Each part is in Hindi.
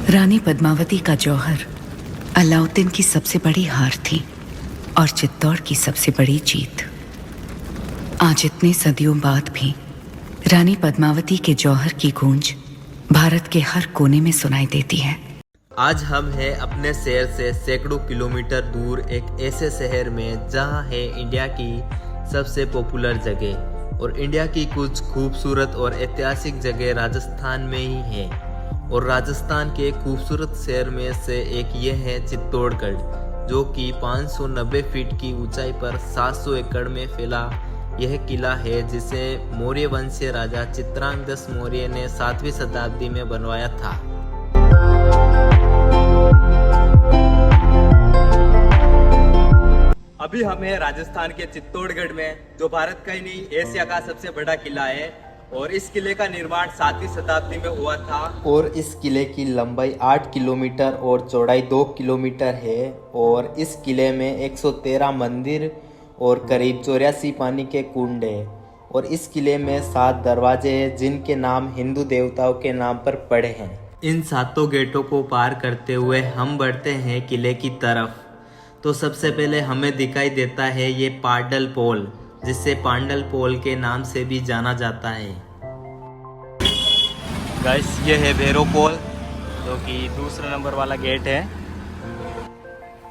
रानी पद्मावती का जौहर अलाउद्दीन की सबसे बड़ी हार थी और चित्तौड़ की सबसे बड़ी जीत। आज इतने सदियों बाद भी रानी पद्मावती के जौहर की गूंज भारत के हर कोने में सुनाई देती है। आज हम हैं अपने शहर से सैकड़ों किलोमीटर दूर एक ऐसे शहर में जहां है इंडिया की सबसे पॉपुलर जगह और इंडिया की कुछ खूबसूरत और ऐतिहासिक जगह राजस्थान में ही है। और राजस्थान के खूबसूरत शहर में से एक ये है चित्तौड़गढ़, जो कि 590 फीट की ऊंचाई पर 700 एकड़ में फैला यह किला है, जिसे मौर्य वंशीय राजा चित्रांगदस मौर्य ने 7वीं शताब्दी में बनवाया था। अभी हम हैं राजस्थान के चित्तौड़गढ़ में, जो भारत का ही नहीं एशिया का सबसे बड़ा किला है। और इस किले का निर्माण 7वीं शताब्दी में हुआ था। और इस किले की लंबाई 8 किलोमीटर और चौड़ाई 2 किलोमीटर है। और इस किले में 113 मंदिर और करीब 84 पानी के कुंड है। और इस किले में 7 दरवाजे हैं, जिनके नाम हिंदू देवताओं के नाम पर पड़े हैं। इन 7 गेटों को पार करते हुए हम बढ़ते हैं किले की तरफ। तो सबसे पहले हमें दिखाई देता है ये पाडल पोल, जिसे पांडल पोल के नाम से भी जाना जाता है। गाइस, ये है भैरव पोल, जो कि दूसरा नंबर वाला गेट है।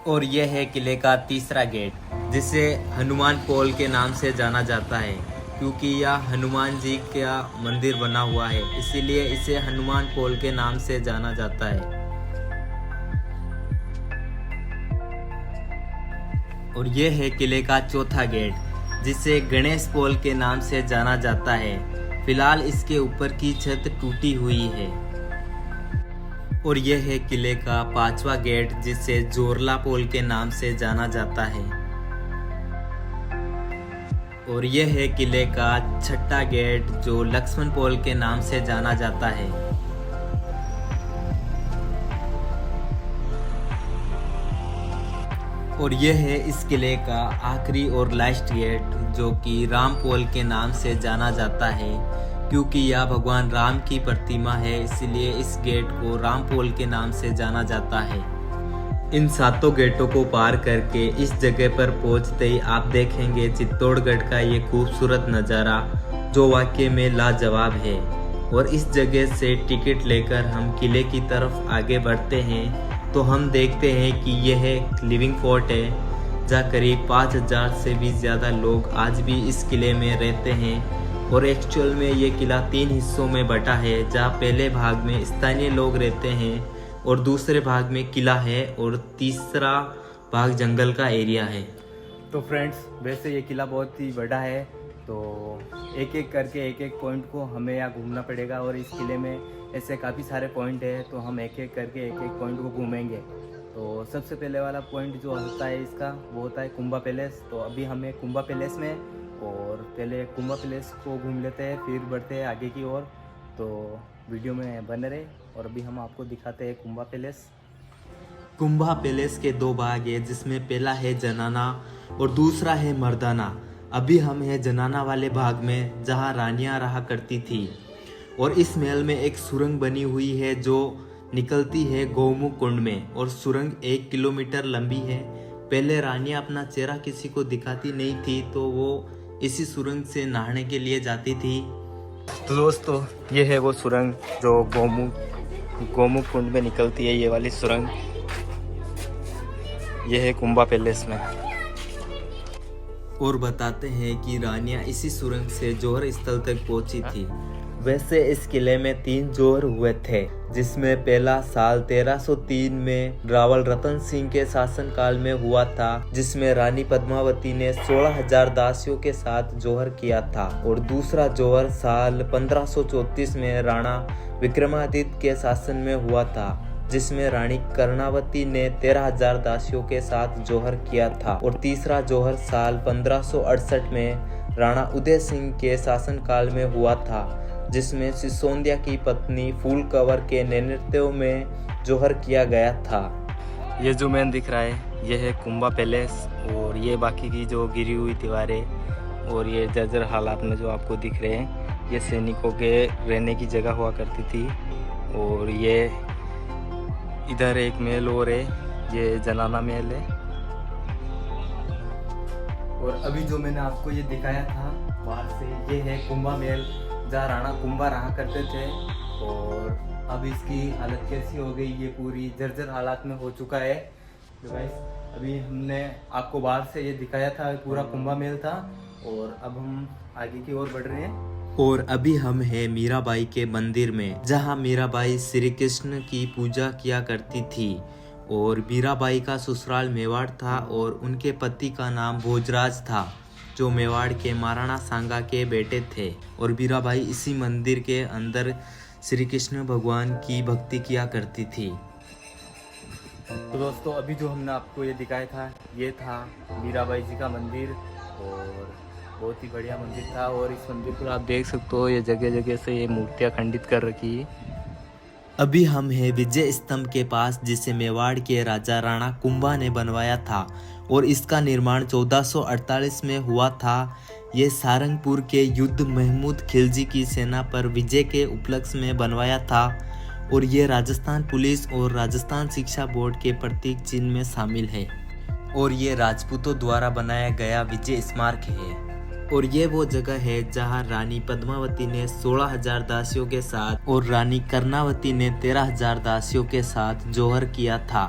और यह है किले का तीसरा गेट, जिसे हनुमान पोल के नाम से जाना जाता है, क्योंकि यह हनुमान जी का मंदिर बना हुआ है, इसीलिए इसे हनुमान पोल के नाम से जाना जाता है। और यह है किले का चौथा गेट, जिसे गणेश पोल के नाम से जाना जाता है। फिलहाल इसके ऊपर की छत टूटी हुई है। और यह है किले का 5वां गेट, जिसे जोरला पोल के नाम से जाना जाता है। और यह है किले का 6ठा गेट, जो लक्ष्मण पोल के नाम से जाना जाता है। और यह है इस किले का आखिरी और लास्ट गेट, जो कि राम पोल के नाम से जाना जाता है, क्योंकि यह भगवान राम की प्रतिमा है, इसलिए इस गेट को राम पोल के नाम से जाना जाता है। इन 7 गेटों को पार करके इस जगह पर पहुंचते ही आप देखेंगे चित्तौड़गढ़ का ये खूबसूरत नज़ारा, जो वाकई में लाजवाब है। और इस जगह से टिकट लेकर हम किले की तरफ आगे बढ़ते हैं, तो हम देखते हैं कि यह लिविंग फोर्ट है, जहाँ करीब 5000 से भी ज़्यादा लोग आज भी इस किले में रहते हैं। और एक्चुअल में ये किला 3 हिस्सों में बटा है, जहाँ पहले भाग में स्थानीय लोग रहते हैं और दूसरे भाग में किला है और तीसरा भाग जंगल का एरिया है। तो फ्रेंड्स, वैसे ये किला बहुत ही बड़ा है, तो एक एक करके एक एक पॉइंट को हमें यहाँ घूमना पड़ेगा। और इस किले में ऐसे काफ़ी सारे पॉइंट है, तो हम एक एक करके एक एक पॉइंट को घूमेंगे। तो सबसे पहले वाला पॉइंट जो होता है इसका, वो होता है कुंभा पैलेस। तो अभी हमें कुंभा पैलेस में, और पहले कुंभा पैलेस को घूम लेते हैं, फिर बढ़ते हैं आगे की ओर। तो वीडियो में बने रहे। और अभी हम आपको दिखाते हैं कुंभा पैलेस। कुंभा पैलेस के 2 भाग है, जिसमें पहला है जनाना और दूसरा है मर्दाना। अभी हम हैं जनाना वाले भाग में, जहां रानियां रहा करती थी। और इस महल में एक सुरंग बनी हुई है, जो निकलती है गौमुख कुंड में। और सुरंग 1 किलोमीटर लंबी है। पहले रानियां अपना चेहरा किसी को दिखाती नहीं थी, तो वो इसी सुरंग से नहाने के लिए जाती थी। तो दोस्तों, ये है वो सुरंग जो गौमुख कुंड में निकलती है, ये वाली सुरंग। ये है कुंभा पैलेस में। और बताते हैं कि रानियां इसी सुरंग से जौहर स्थल तक पहुंची थी। वैसे इस किले में 3 जौहर हुए थे, जिसमें पहला साल 1303 में रावल रतन सिंह के शासनकाल में हुआ था, जिसमें रानी पद्मावती ने 16,000 दासियों के साथ जौहर किया था। और दूसरा जौहर साल 1534 में राणा विक्रमादित्य के शासन में हुआ था, जिसमें रानी कर्णावती ने 13,000 दासियों के साथ जौहर किया था। और तीसरा जौहर साल 1568 में राणा उदय सिंह के शासनकाल में हुआ था, जिसमें सिसोदिया की पत्नी फूल कंवर के नेतृत्व में जौहर किया गया था। ये जो मैन दिख रहा है, ये है कुंभा पैलेस। और ये बाकी की जो गिरी हुई दीवारें और ये जर्जर हालात में जो आपको दिख रहे हैं, ये सैनिकों के रहने की जगह हुआ करती थी। और ये इधर एक महल और है, ये जनाना महल है। और अभी जो मैंने आपको ये दिखाया था बाहर से, ये है कुंभा महल, जहाँ राणा कुंभा रहा करते थे। और अब इसकी हालत कैसी हो गई, ये पूरी जर्जर हालात में हो चुका है। तो गाइस अभी हमने आपको बाहर से ये दिखाया था, पूरा कुंभा महल था। और अब हम आगे की ओर बढ़ रहे हैं। और अभी हम हैं मीराबाई के मंदिर में, जहां मीराबाई श्री कृष्ण की पूजा किया करती थी। और मीराबाई का ससुराल मेवाड़ था और उनके पति का नाम भोजराज था, जो मेवाड़ के महाराणा सांगा के बेटे थे। और मीराबाई इसी मंदिर के अंदर श्री कृष्ण भगवान की भक्ति किया करती थी। तो दोस्तों अभी जो हमने आपको ये दिखाया था, ये था मीराबाई जी का मंदिर। और बहुत ही बढ़िया मंदिर था। और इस मंदिर पर आप देख सकते हो, ये जगह जगह से ये मूर्तियाँ खंडित कर रखी है। अभी हम हैं विजय स्तंभ के पास, जिसे मेवाड़ के राजा राणा कुंभा ने बनवाया था। और इसका निर्माण 1448 में हुआ था। ये सारंगपुर के युद्ध महमूद खिलजी की सेना पर विजय के उपलक्ष्य में बनवाया था। और ये राजस्थान पुलिस और राजस्थान शिक्षा बोर्ड के प्रतीक चिन्ह में शामिल है। और ये राजपूतों द्वारा बनाया गया विजय स्मारक है। और ये वो जगह है जहाँ रानी पद्मावती ने 16,000 दासियों के साथ और रानी कर्णावती ने 13,000 दासियों के साथ जौहर किया था।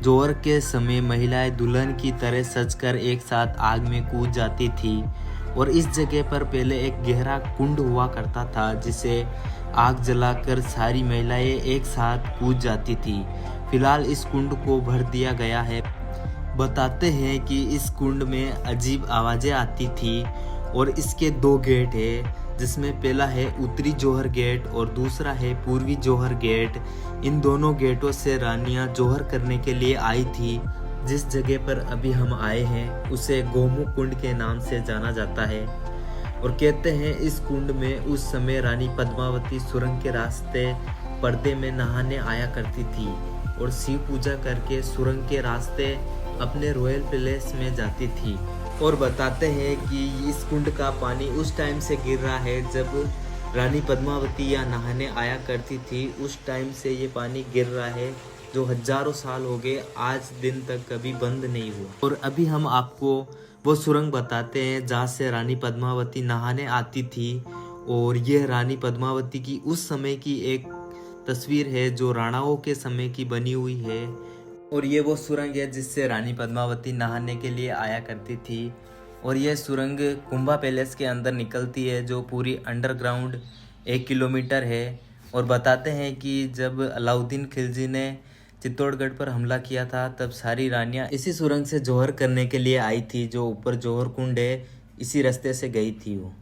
जौहर के समय महिलाएं दुल्हन की तरह सजकर एक साथ आग में कूद जाती थी। और इस जगह पर पहले एक गहरा कुंड हुआ करता था, जिसे आग जलाकर सारी महिलाएं एक साथ कूद जाती थी। फिलहाल इस कुंड को भर दिया गया है। बताते हैं कि इस कुंड में अजीब आवाज़ें आती थी। और इसके 2 गेट है, जिसमें पहला है उत्तरी जौहर गेट और दूसरा है पूर्वी जौहर गेट। इन दोनों गेटों से रानियां जौहर करने के लिए आई थी। जिस जगह पर अभी हम आए हैं उसे गोमुख कुंड के नाम से जाना जाता है। और कहते हैं इस कुंड में उस समय रानी पद्मावती सुरंग के रास्ते पर्दे में नहाने आया करती थी और शिव पूजा करके सुरंग के रास्ते अपने रॉयल पैलेस में जाती थी। और बताते हैं कि इस कुंड का पानी उस टाइम से गिर रहा है जब रानी पद्मावती यहाँ नहाने आया करती थी। उस टाइम से ये पानी गिर रहा है, जो हजारों साल हो गए, आज दिन तक कभी बंद नहीं हुआ। और अभी हम आपको वो सुरंग बताते हैं जहाँ से रानी पद्मावती नहाने आती थी। और यह रानी पद्मावती की उस समय की एक तस्वीर है जो राणाओं के समय की बनी हुई है। और ये वो सुरंग है जिससे रानी पद्मावती नहाने के लिए आया करती थी। और यह सुरंग कुंभा पैलेस के अंदर निकलती है, जो पूरी अंडरग्राउंड 1 किलोमीटर है। और बताते हैं कि जब अलाउद्दीन खिलजी ने चित्तौड़गढ़ पर हमला किया था, तब सारी रानियां इसी सुरंग से जौहर करने के लिए आई थी। जो ऊपर जौहर कुंड है, इसी रास्ते से गई थी वो।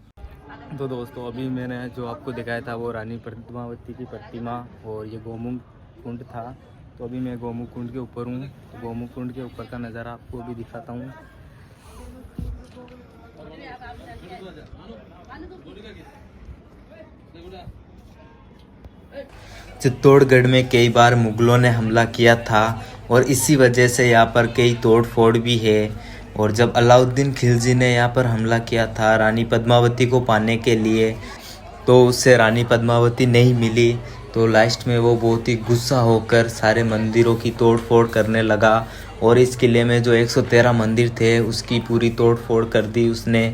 तो दोस्तों अभी मैंने जो आपको दिखाया था वो रानी पद्मावती की प्रतिमा और ये गोमुख कुंड था। तो अभी मैं गोमुख कुंड के ऊपर हूँ। तो गोमुख कुंड के ऊपर का नज़ारा आपको अभी दिखाता हूँ। चित्तौड़गढ़ में कई बार मुगलों ने हमला किया था और इसी वजह से यहाँ पर कई तोड़ फोड़ भी है। और जब अलाउद्दीन खिलजी ने यहाँ पर हमला किया था रानी पद्मावती को पाने के लिए, तो उससे रानी पद्मावती नहीं मिली। तो लास्ट में वो बहुत ही गुस्सा होकर सारे मंदिरों की तोड़ फोड़ करने लगा। और इस किले में जो 113 मंदिर थे उसकी पूरी तोड़ फोड़ कर दी उसने।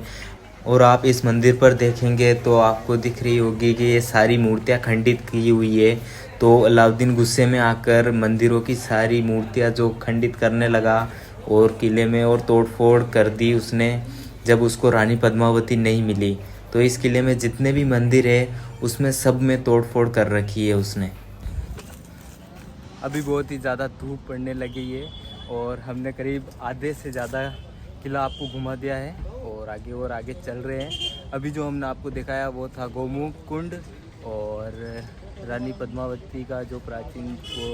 और आप इस मंदिर पर देखेंगे तो आपको दिख रही होगी कि ये सारी मूर्तियाँ खंडित की हुई है। तो अलाउद्दीन गुस्से में आकर मंदिरों की सारी मूर्तियाँ जो खंडित करने लगा और किले में और तोड़ फोड़ कर दी उसने, जब उसको रानी पद्मावती नहीं मिली। तो इस किले में जितने भी मंदिर है उसमें सब में तोड़ फोड़ कर रखी है उसने। अभी बहुत ही ज़्यादा धूप पड़ने लगी है और हमने करीब आधे से ज़्यादा किला आपको घुमा दिया है और आगे चल रहे हैं। अभी जो हमने आपको दिखाया वो था गोमुख कुंड और रानी पद्मावती का जो प्राचीन वो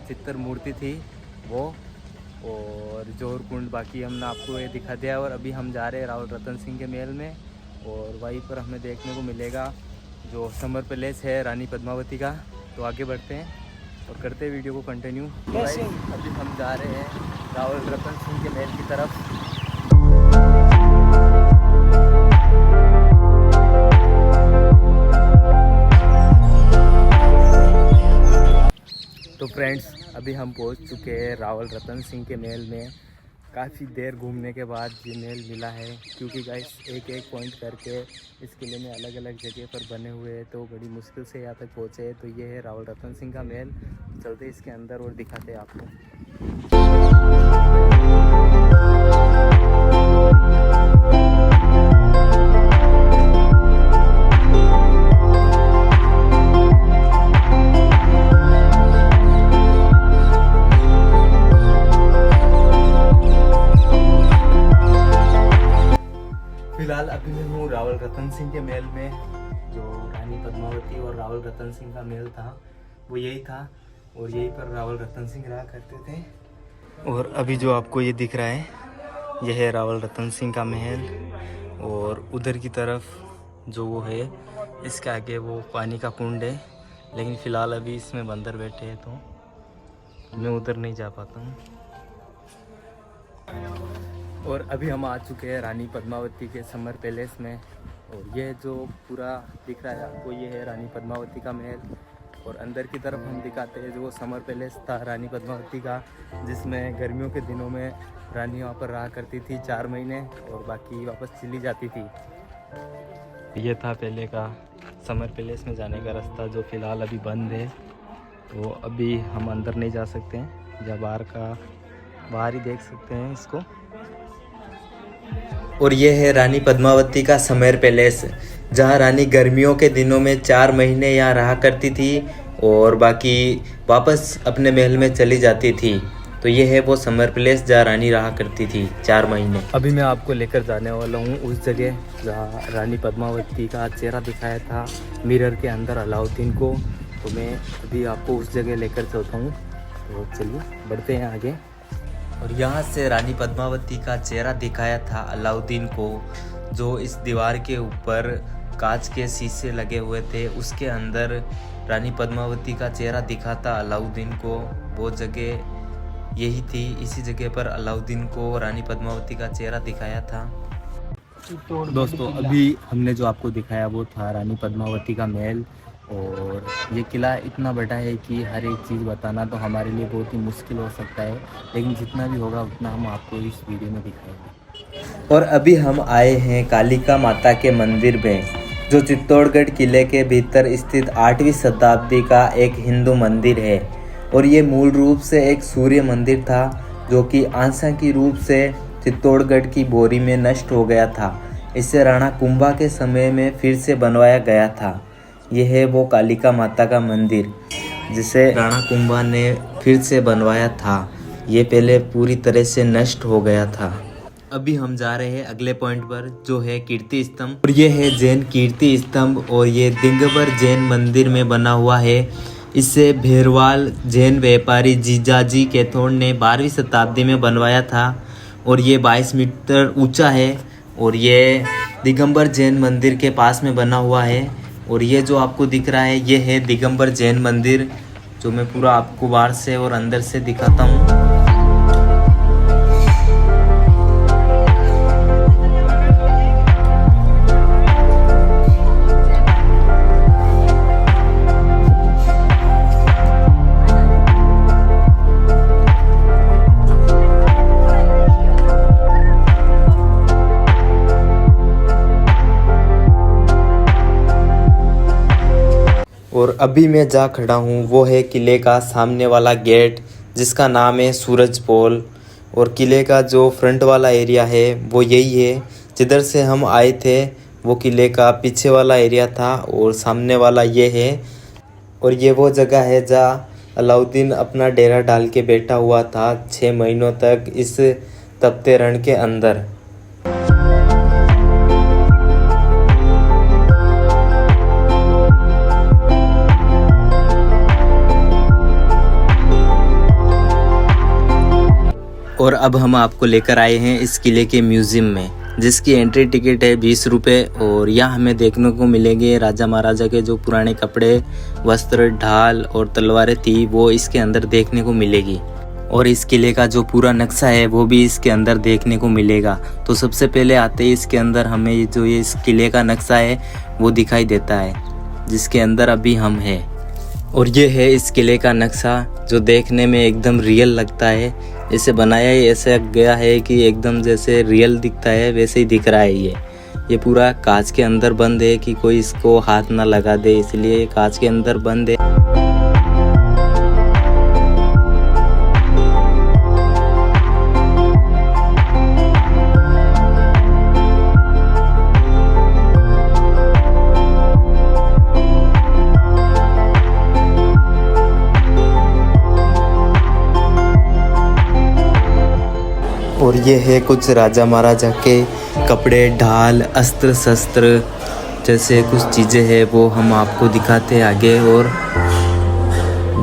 चित्र मूर्ति थी वो, और जौहर कुंड बाकी हमने आपको ये दिखा दिया। और अभी हम जा रहे हैं रावल रतन सिंह के महल में और वहीं पर हमें देखने को मिलेगा जो समर पैलेस है रानी पद्मावती का। तो आगे बढ़ते हैं और करते हैं वीडियो को कंटिन्यू। अभी हम जा रहे हैं रावल रतन सिंह के महल की तरफ। तो फ्रेंड्स, अभी हम पहुंच चुके हैं रावल रतन सिंह के महल में। काफ़ी देर घूमने के बाद ये महल मिला है, क्योंकि गाइस एक एक पॉइंट करके इस किले में अलग अलग जगह पर बने हुए हैं, तो बड़ी मुश्किल से यहाँ तक पहुँचे हैं। तो ये है रावल रतन सिंह का महल। चलते इसके अंदर और दिखाते हैं आपको। फिलहाल अभी मैं हूँ रावल रतन सिंह के महल में। जो रानी पद्मावती और रावल रतन सिंह का महल था वो यही था, और यहीं पर रावल रतन सिंह रहा करते थे। और अभी जो आपको ये दिख रहा है यह है रावल रतन सिंह का महल, और उधर की तरफ जो वो है इसके आगे वो पानी का कुंड है, लेकिन फ़िलहाल अभी इसमें बंदर बैठे हैं तो मैं उधर नहीं जा पाता हूँ। और अभी हम आ चुके हैं रानी पद्मावती के समर पैलेस में, और ये जो पूरा दिख रहा है आपको ये है रानी पद्मावती का महल। और अंदर की तरफ हम दिखाते हैं जो वो समर पैलेस था रानी पद्मावती का, जिसमें गर्मियों के दिनों में रानी वहाँ पर रहा करती थी 4 महीने, और बाकी वापस चली जाती थी। ये था पहले का समर पैलेस में जाने का रास्ता, जो फ़िलहाल अभी बंद है, तो अभी हम अंदर नहीं जा सकते हैं। जब बाहर ही देख सकते हैं इसको। और ये है रानी पद्मावती का समर पैलेस, जहाँ रानी गर्मियों के दिनों में 4 महीने यहाँ रहा करती थी और बाकी वापस अपने महल में चली जाती थी। तो ये है वो समर पैलेस जहाँ रानी रहा करती थी 4 महीने। अभी मैं आपको लेकर जाने वाला हूँ उस जगह जहाँ रानी पद्मावती का चेहरा दिखाया था मिरर के अंदर अलाउद्दीन को। तो मैं अभी आपको उस जगह लेकर चलता हूँ, तो चलिए बढ़ते हैं आगे। और यहाँ से रानी पद्मावती का चेहरा दिखाया था अलाउद्दीन को, जो इस दीवार के ऊपर कांच के शीशे लगे हुए थे, उसके अंदर रानी पद्मावती का चेहरा दिखा था अलाउद्दीन को। वो जगह यही थी, इसी जगह पर अलाउद्दीन को रानी पद्मावती का चेहरा दिखाया था। दोस्तों, अभी हमने जो आपको दिखाया वो था रानी पद्मावती का महल, और ये किला इतना बड़ा है कि हर एक चीज़ बताना तो हमारे लिए बहुत ही मुश्किल हो सकता है, लेकिन जितना भी होगा उतना हम आपको इस वीडियो में दिखाएंगे। और अभी हम आए हैं कालिका माता के मंदिर में, जो चित्तौड़गढ़ किले के भीतर स्थित 8वीं शताब्दी का एक हिंदू मंदिर है। और ये मूल रूप से एक सूर्य मंदिर था, जो कि आंशिक रूप से चित्तौड़गढ़ की बोरी में नष्ट हो गया था। इसे राणा कुंभा के समय में फिर से बनवाया गया था। यह है वो कालिका माता का मंदिर जिसे राणा कुंभा ने फिर से बनवाया था। ये पहले पूरी तरह से नष्ट हो गया था। अभी हम जा रहे हैं अगले पॉइंट पर, जो है कीर्ति स्तंभ। और ये है जैन कीर्ति स्तंभ, और ये दिगंबर जैन मंदिर में बना हुआ है। इसे भेरवाल जैन व्यापारी जीजाजी केथोड़ ने 12वीं शताब्दी में बनवाया था, और ये 22 मीटर ऊंचा है, और ये दिगंबर जैन मंदिर के पास में बना हुआ है। और ये जो आपको दिख रहा है ये है दिगंबर जैन मंदिर, जो मैं पूरा आपको बाहर से और अंदर से दिखाता हूँ। और अभी मैं जा खड़ा हूँ वो है किले का सामने वाला गेट, जिसका नाम है सूरज पोल। और किले का जो फ्रंट वाला एरिया है वो यही है, जिधर से हम आए थे वो किले का पीछे वाला एरिया था, और सामने वाला ये है। और ये वो जगह है जहाँ अलाउद्दीन अपना डेरा डाल के बैठा हुआ था 6 महीनों तक इस तपते रण के अंदर। और अब हम आपको लेकर आए हैं इस किले के म्यूज़ियम में, जिसकी एंट्री टिकट है 20 रुपये। और यहाँ हमें देखने को मिलेंगे राजा महाराजा के जो पुराने कपड़े, वस्त्र, ढाल और तलवारें थी, वो इसके अंदर देखने को मिलेगी। और इस किले का जो पूरा नक्शा है वो भी इसके अंदर देखने को मिलेगा। तो सबसे पहले आते ही इसके अंदर हमें जो ये इस किले का नक्शा है वो दिखाई देता है, जिसके अंदर अभी हम हैं। और ये है इस किले का नक्शा जो देखने में एकदम रियल लगता है। इसे बनाया ही ऐसा गया है कि एकदम जैसे रियल दिखता है वैसे ही दिख रहा है। ये पूरा कांच के अंदर बंद है कि कोई इसको हाथ ना लगा दे, इसलिए कांच के अंदर बंद है। और ये है कुछ राजा महाराजा के कपड़े, ढाल, अस्त्र शस्त्र जैसे कुछ चीज़ें हैं वो हम आपको दिखाते हैं आगे। और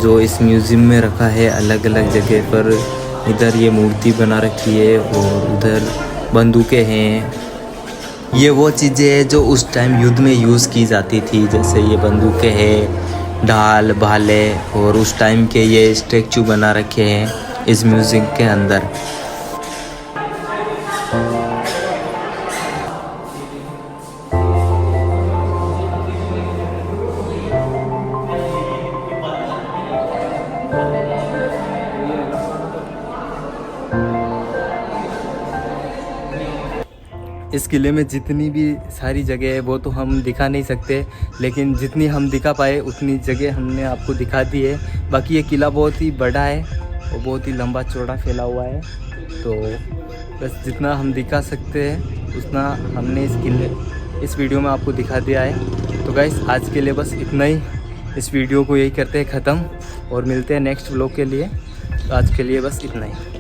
जो इस म्यूज़ियम में रखा है अलग अलग जगह पर, इधर ये मूर्ति बना रखी है और उधर बंदूकें हैं। ये वो चीज़ें हैं जो उस टाइम युद्ध में यूज़ की जाती थी, जैसे ये बंदूकें हैं, ढाल, भाले, और उस टाइम के ये स्टैचू बना रखे हैं इस म्यूज़ियम के अंदर। इस किले में जितनी भी सारी जगह है वो तो हम दिखा नहीं सकते, लेकिन जितनी हम दिखा पाए उतनी जगह हमने आपको दिखा दी है। बाकी ये किला बहुत ही बड़ा है और बहुत ही लंबा चौड़ा फैला हुआ है, तो बस जितना हम दिखा सकते हैं उतना हमने इस वीडियो में आपको दिखा दिया है। तो गाइस आज के लिए बस इतना ही। इस वीडियो को यही करते हैं ख़त्म और मिलते हैं नेक्स्ट व्लॉग के लिए। तो आज के लिए बस इतना ही।